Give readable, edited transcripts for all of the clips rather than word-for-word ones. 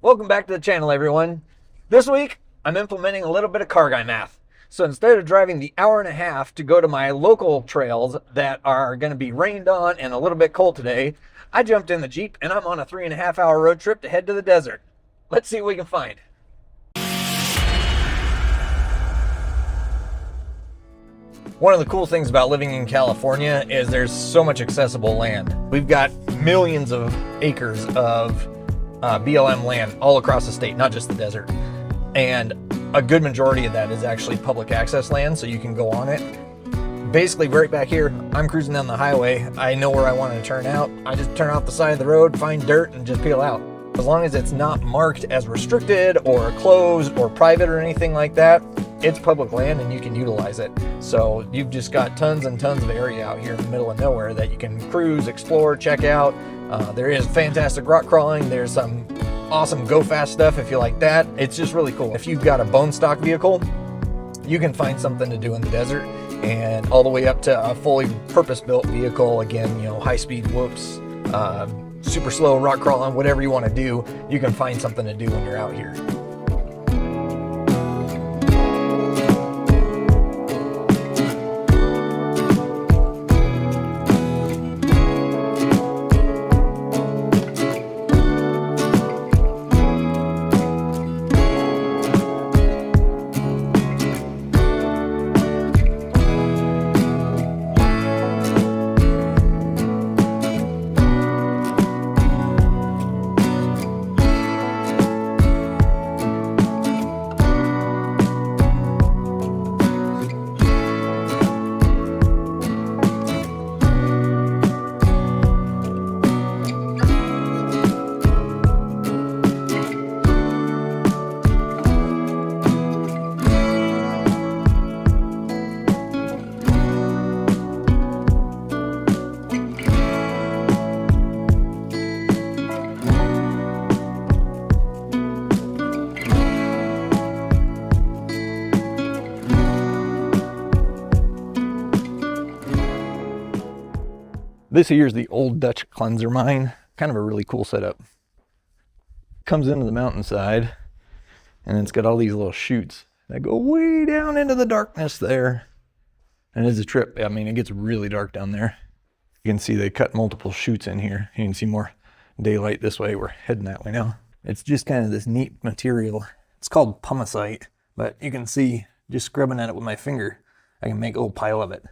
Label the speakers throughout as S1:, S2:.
S1: Welcome back to the channel, everyone. This week, I'm implementing a little bit of car guy math. So instead of driving the hour and a half to go to my local trails that are going to be rained on and a little bit cold today, I jumped in the Jeep and I'm on a 3.5 hour road trip to head to the desert. Let's see what we can find. One of the cool things about living in California is there's so much accessible land. We've got millions of acres of BLM land all across the state, not just the desert. And a good majority of that is actually public access land, so you can go on it. Basically, right back here, I'm cruising down the highway. I know where I want to turn out. I just turn off the side of the road, find dirt, and just peel out. As long as it's not marked as restricted or closed or private or anything like that, it's public land and you can utilize it. So you've just got tons and tons of area out here in the middle of nowhere that you can cruise, explore, check out. There is fantastic rock crawling. There's some awesome go fast stuff if you like that. It's just really cool. If you've got a bone stock vehicle, you can find something to do in the desert, and all the way up to a fully purpose-built vehicle. Again, you know, high-speed whoops, super slow rock crawling, whatever you want to do, you can find something to do when you're out here. This here's the Old Dutch Cleanser Mine. Kind of a really cool setup. Comes into the mountainside and it's got all these little chutes that go way down into the darkness there. And it's a trip. I mean, it gets really dark down there. You can see they cut multiple chutes in here. You can see more daylight this way. We're heading that way now. It's just kind of this neat material. It's called pumicite, but you can see just scrubbing at it with my finger, I can make a little pile of it.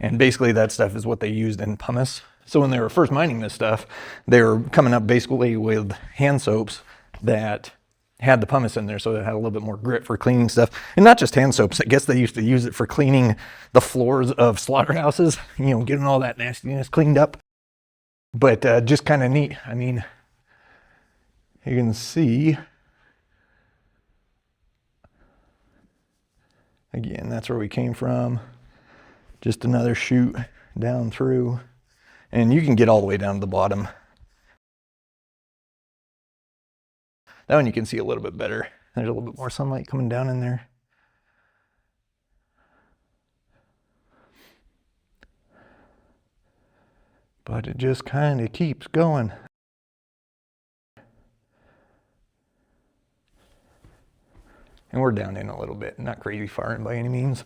S1: And basically that stuff is what they used in pumice. So when they were first mining this stuff, they were coming up basically with hand soaps that had the pumice in there, so it had a little bit more grit for cleaning stuff. And not just hand soaps, I guess they used to use it for cleaning the floors of slaughterhouses, you know, getting all that nastiness cleaned up. But just kind of neat. I mean, you can see, again, that's where we came from. Just another chute down through, and you can get all the way down to the bottom. That one you can see a little bit better. There's a little bit more sunlight coming down in there. But it just kind of keeps going. And we're down in a little bit, not crazy far in by any means.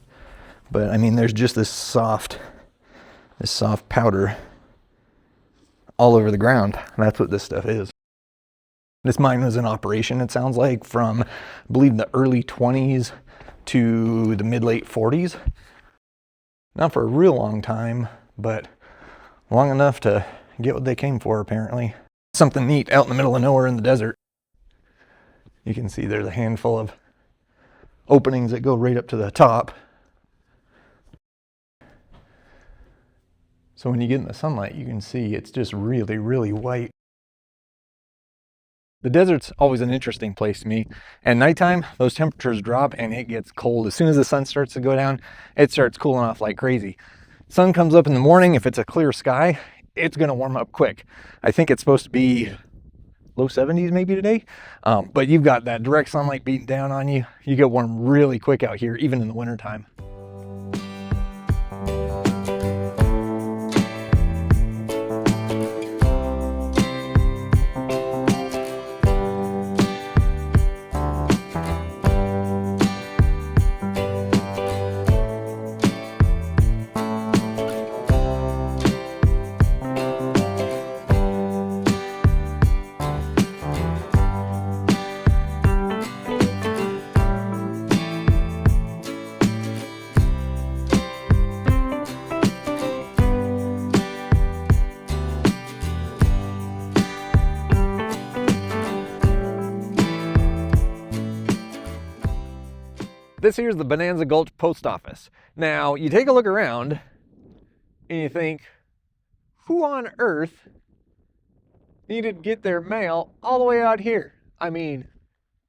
S1: But I mean, there's just this soft powder all over the ground. And that's what this stuff is. This mine was in operation, it sounds like, from, I believe, the early 20s to the mid-late 40s. Not for a real long time, but long enough to get what they came for, apparently. Something neat out in the middle of nowhere in the desert. You can see there's a handful of openings that go right up to the top. So when you get in the sunlight, you can see it's just really, really white. The desert's always an interesting place to me. At nighttime, those temperatures drop and it gets cold. As soon as the sun starts to go down, it starts cooling off like crazy. Sun comes up in the morning, if it's a clear sky, it's gonna warm up quick. I think it's supposed to be low 70s maybe today, but you've got that direct sunlight beating down on you. You get warm really quick out here, even in the wintertime. This here's the Bonanza Gulch Post Office. Now, you take a look around and you think, who on earth needed to get their mail all the way out here? I mean,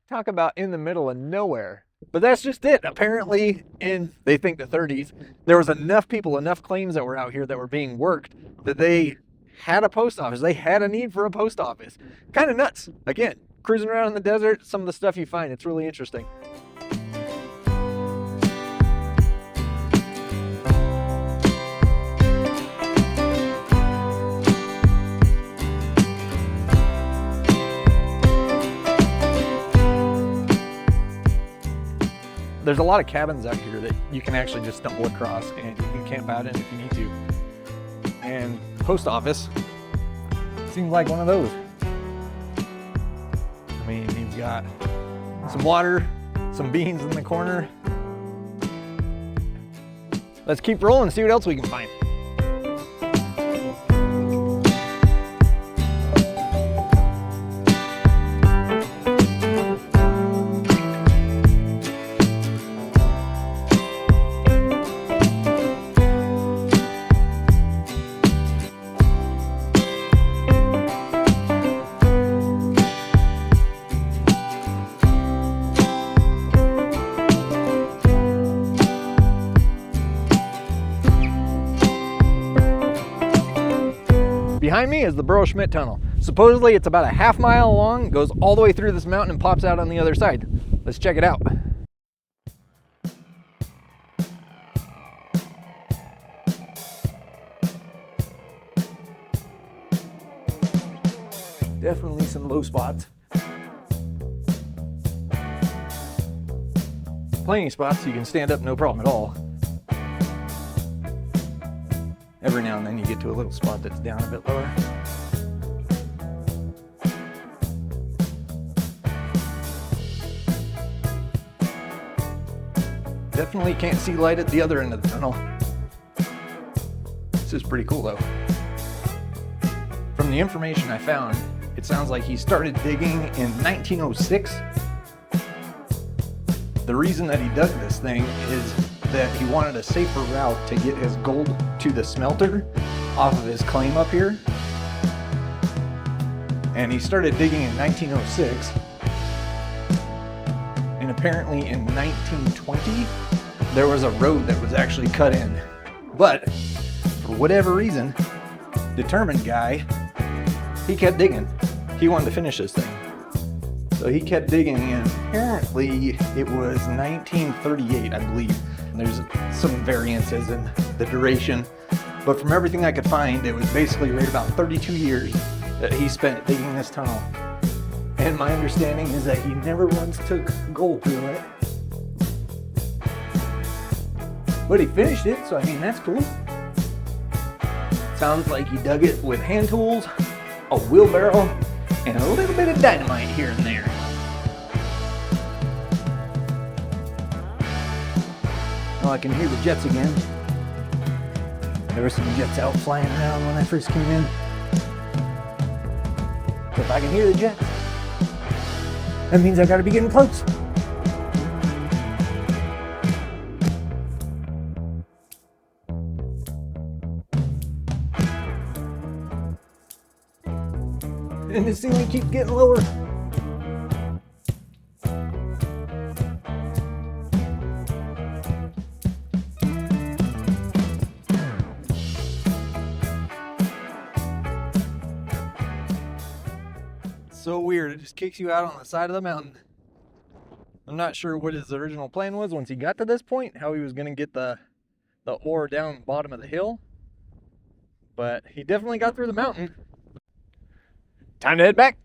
S1: talk about in the middle of nowhere. But that's just it. Apparently, in, they think, the 30s, there was enough people, enough claims that were out here that were being worked that they had a post office. They had a need for a post office. Kind of nuts. Again, cruising around in the desert, some of the stuff you find, it's really interesting. There's a lot of cabins out here that you can actually just stumble across and you can camp out in if you need to. And post office seems like one of those. I mean, you've got some water, some beans in the corner. Let's keep rolling and see what else we can find. Behind me is the Burro Schmidt Tunnel. Supposedly it's about a half mile long, goes all the way through this mountain and pops out on the other side. Let's check it out. Definitely some low spots. Plenty of spots you can stand up no problem at all. Every now and then you get to a little spot that's down a bit lower. Definitely can't see light at the other end of the tunnel. This is pretty cool though. From the information I found, it sounds like he started digging in 1906. The reason that he dug this thing is that he wanted a safer route to get his gold to the smelter off of his claim up here. And he started digging in 1906. And apparently in 1920, there was a road that was actually cut in. But for whatever reason, determined guy, he kept digging. He wanted to finish this thing. So he kept digging, and apparently it was 1938, I believe. And there's some variances in the duration, but from everything I could find, it was basically right about 32 years that he spent digging this tunnel. And my understanding is that he never once took gold through it. But he finished it, so I mean, that's cool. Sounds like he dug it with hand tools, a wheelbarrow, and a little bit of dynamite here and there. Oh, I can hear the jets again. There were some jets out flying around when I first came in. So if I can hear the jets, that means I gotta be getting close. And the ceiling keeps getting lower. So weird, it just kicks you out on the side of the mountain. I'm not sure what his original plan was once he got to this point, how he was going to get the ore down the bottom of the hill. But he definitely got through the mountain. Time to head back.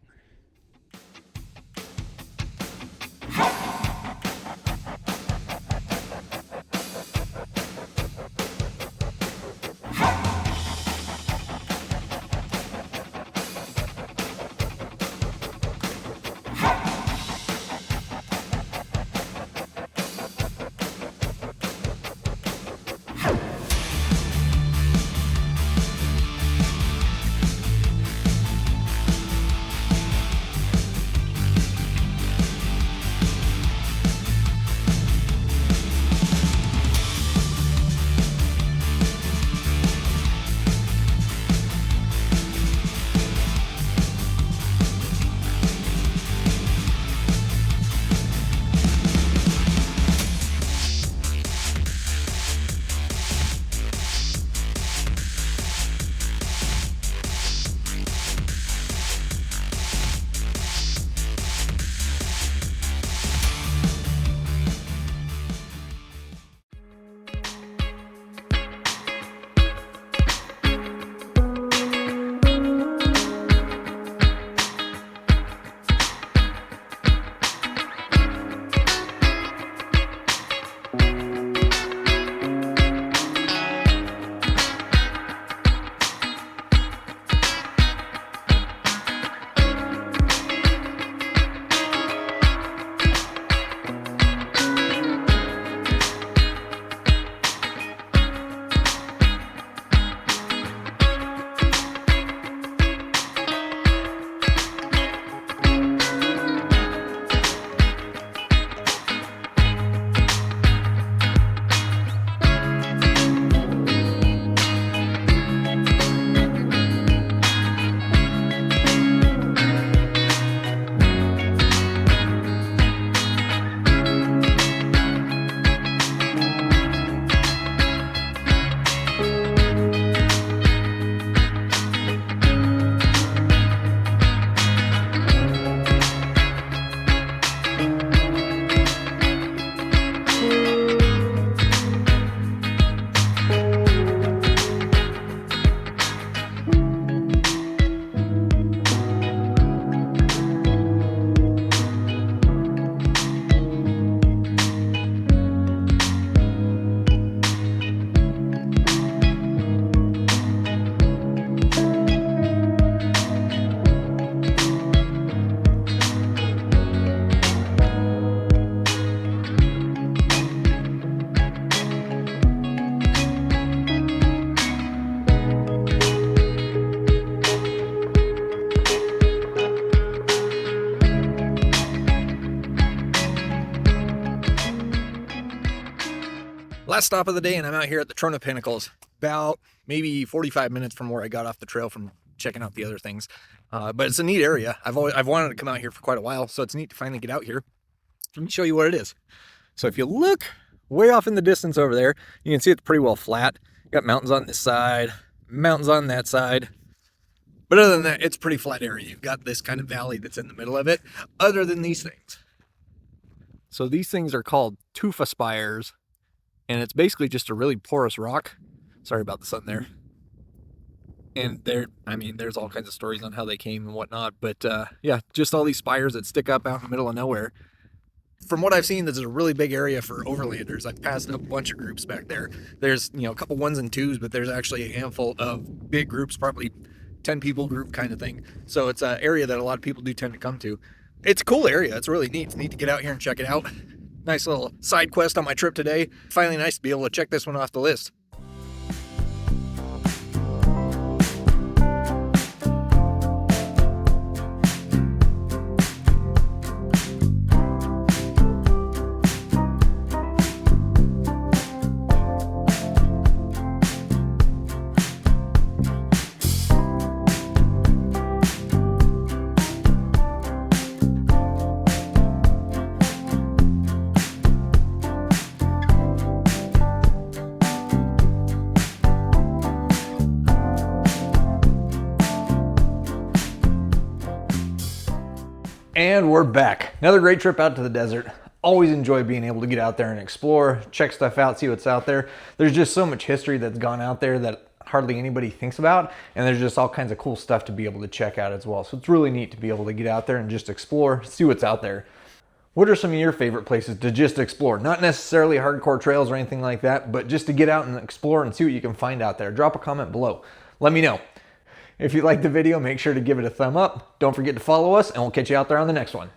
S1: Last stop of the day, and I'm out here at the Trona Pinnacles, about maybe 45 minutes from where I got off the trail from checking out the other things. But it's a neat area. I've wanted to come out here for quite a while, so it's neat to finally get out here. Let me show you what it is. So if you look way off in the distance over there, you can see it's pretty well flat. You got mountains on this side, mountains on that side. But other than that, it's a pretty flat area. You've got this kind of valley that's in the middle of it, other than these things. So these things are called tufa spires, and it's basically just a really porous rock. Sorry about the sun there. And there's all kinds of stories on how they came and whatnot, but yeah, just all these spires that stick up out in the middle of nowhere. From what I've seen, this is a really big area for overlanders. I've passed a bunch of groups back there. There's, a couple ones and twos, but there's actually a handful of big groups, probably 10 people group kind of thing. So it's an area that a lot of people do tend to come to. It's a cool area. It's really neat. It's neat to get out here and check it out. Nice little side quest on my trip today. Finally nice to be able to check this one off the list. And we're back. Another great trip out to the desert. Always enjoy being able to get out there and explore, check stuff out, see what's out there. There's just so much history that's gone out there that hardly anybody thinks about, and there's just all kinds of cool stuff to be able to check out as well. So it's really neat to be able to get out there and just explore, see what's out there. What are some of your favorite places to just explore? Not necessarily hardcore trails or anything like that, but just to get out and explore and see what you can find out there. Drop a comment below. Let me know. If you liked the video, make sure to give it a thumb up. Don't forget to follow us, and we'll catch you out there on the next one.